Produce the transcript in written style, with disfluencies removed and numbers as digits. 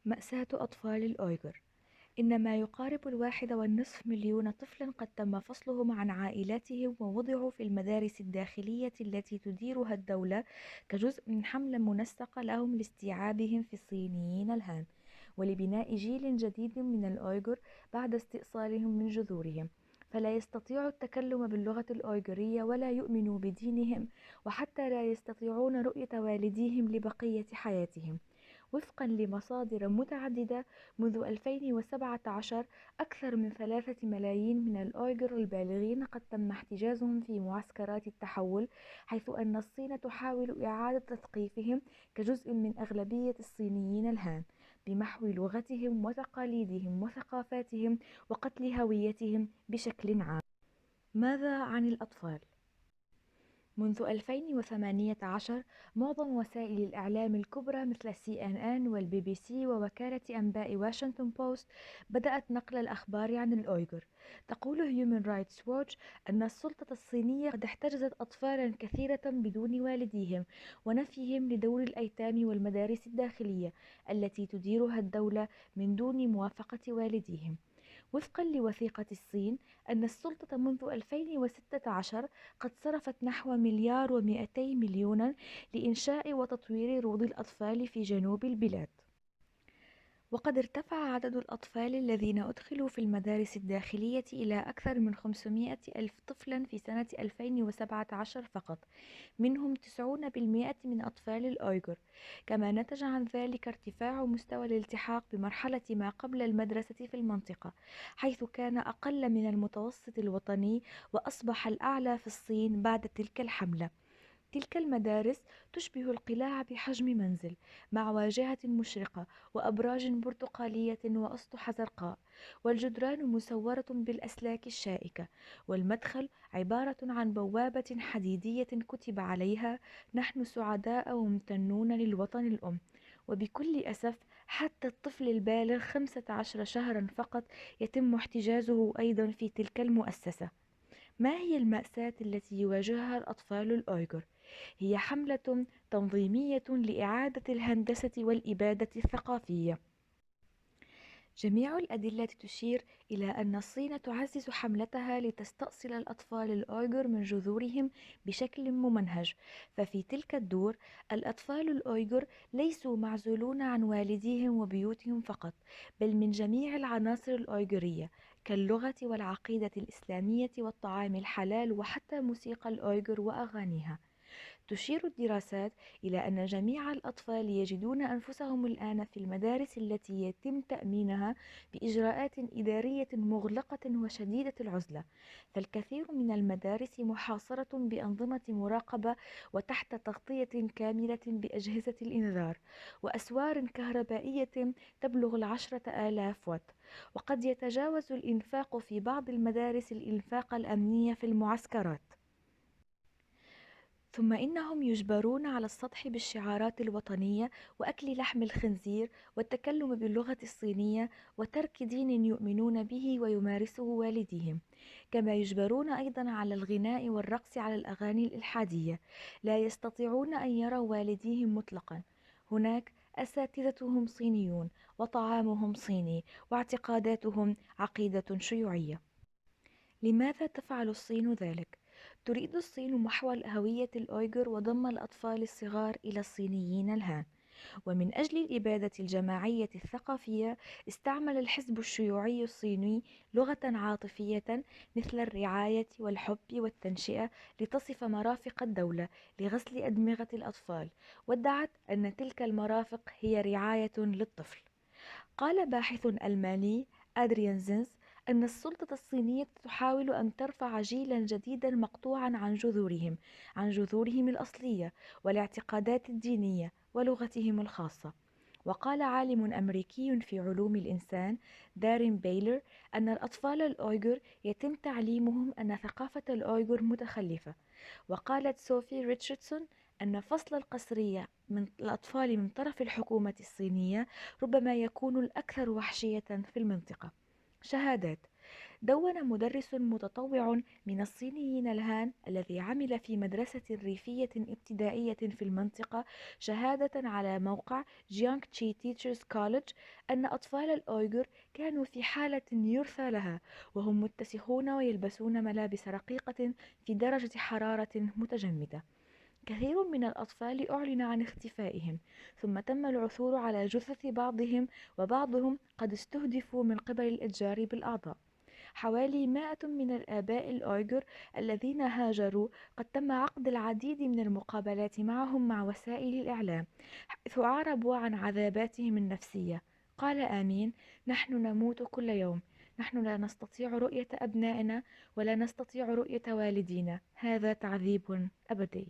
مأساة أطفال الأويغور. إن ما يقارب 1.5 مليون طفلا قد تم فصلهم عن عائلاتهم ووضعوا في المدارس الداخلية التي تديرها الدولة كجزء من حملة منسقة لهم لاستيعابهم في الصينيين الهان ولبناء جيل جديد من الأويغور بعد استئصالهم من جذورهم، فلا يستطيعوا التكلم باللغة الأويغورية ولا يؤمنوا بدينهم، وحتى لا يستطيعون رؤية والديهم لبقية حياتهم. وفقا لمصادر متعددة، منذ 2017 أكثر من 3 ملايين من الأويغر البالغين قد تم احتجازهم في معسكرات التحول، حيث أن الصين تحاول إعادة تثقيفهم كجزء من أغلبية الصينيين الهان بمحو لغتهم وتقاليدهم وثقافاتهم وقتل هويتهم بشكل عام. ماذا عن الأطفال؟ منذ 2018 معظم وسائل الإعلام الكبرى مثل CNN والبي بي سي ووكالة أنباء واشنطن بوست بدأت نقل الأخبار عن الأويغور. تقول هيومن رايتس ووتش أن السلطة الصينية قد احتجزت أطفالا كثيرة بدون والديهم ونفيهم لدور الأيتام والمدارس الداخلية التي تديرها الدولة من دون موافقة والديهم. وفقا لوثيقة الصين، أن السلطة منذ 2016 قد صرفت نحو 1.2 مليار لإنشاء وتطوير روض الأطفال في جنوب البلاد. وقد ارتفع عدد الأطفال الذين أدخلوا في المدارس الداخلية إلى أكثر من 500 ألف طفلا في سنة 2017 فقط، منهم 90% من أطفال الأويغور. كما نتج عن ذلك ارتفاع مستوى الالتحاق بمرحلة ما قبل المدرسة في المنطقة، حيث كان أقل من المتوسط الوطني وأصبح الأعلى في الصين بعد تلك الحملة. تلك المدارس تشبه القلاع بحجم منزل، مع واجهة مشرقة وأبراج برتقالية وأسطح زرقاء، والجدران مسورة بالأسلاك الشائكة، والمدخل عبارة عن بوابة حديدية كتب عليها: نحن سعداء وممتنون للوطن الأم. وبكل أسف، حتى الطفل البالغ 15 شهرا فقط يتم احتجازه أيضا في تلك المؤسسة. ما هي المأساة التي يواجهها الأطفال الأويغور؟ هي حملة تنظيمية لإعادة الهندسة والإبادة الثقافية. جميع الأدلة تشير إلى أن الصين تعزز حملتها لتستأصل الأطفال الأويغور من جذورهم بشكل ممنهج، ففي تلك الدور الأطفال الأويغور ليسوا معزولون عن والديهم وبيوتهم فقط، بل من جميع العناصر الأويغورية كاللغة والعقيدة الإسلامية والطعام الحلال وحتى موسيقى الأويغور وأغانيها. تشير الدراسات إلى أن جميع الأطفال يجدون أنفسهم الآن في المدارس التي يتم تأمينها بإجراءات إدارية مغلقة وشديدة العزلة، فالكثير من المدارس محاصرة بأنظمة مراقبة وتحت تغطية كاملة بأجهزة الإنذار وأسوار كهربائية تبلغ 10,000 وات. وقد يتجاوز الإنفاق في بعض المدارس الإنفاق الأمني في المعسكرات. ثم إنهم يجبرون على السطح بالشعارات الوطنية وأكل لحم الخنزير والتكلم باللغة الصينية وترك دين يؤمنون به ويمارسه والديهم، كما يجبرون أيضا على الغناء والرقص على الأغاني الإلحادية. لا يستطيعون أن يروا والديهم مطلقا. هناك أساتذتهم صينيون وطعامهم صيني واعتقاداتهم عقيدة شيوعية. لماذا تفعل الصين ذلك؟ تريد الصين محو هوية الأويغور وضم الأطفال الصغار إلى الصينيين الهان. ومن أجل الإبادة الجماعية الثقافية، استعمل الحزب الشيوعي الصيني لغة عاطفية مثل الرعاية والحب والتنشئة لتصف مرافق الدولة لغسل أدمغة الأطفال، وادعت أن تلك المرافق هي رعاية للطفل. قال باحث ألماني أدريان زينز أن السلطة الصينية تحاول أن ترفع جيلا جديدا مقطوعا عن جذورهم الأصلية والاعتقادات الدينية ولغتهم الخاصة. وقال عالم أمريكي في علوم الإنسان دارين بيلر أن الأطفال الأويغور يتم تعليمهم أن ثقافة الأويغور متخلفة. وقالت سوفي ريتشاردسون أن فصل القسرية من الأطفال من طرف الحكومة الصينية ربما يكون الأكثر وحشية في المنطقة. شهادات: دون مدرس متطوع من الصينيين الهان الذي عمل في مدرسة ريفية ابتدائية في المنطقة شهادة على موقع جيانغ تشي تيتشرز كوليدج أن أطفال الأويغور كانوا في حالة يرثى لها، وهم متسخون ويلبسون ملابس رقيقة في درجة حرارة متجمدة. كثير من الأطفال أعلن عن اختفائهم، ثم تم العثور على جثث بعضهم، وبعضهم قد استهدفوا من قبل الإتجار بالأعضاء. حوالي 100 من الآباء الأويغور الذين هاجروا قد تم عقد العديد من المقابلات معهم مع وسائل الإعلام، حيث أعربوا عن عذاباتهم النفسية. قال آمين: نحن نموت كل يوم، نحن لا نستطيع رؤية أبنائنا ولا نستطيع رؤية والدينا، هذا تعذيب أبدي.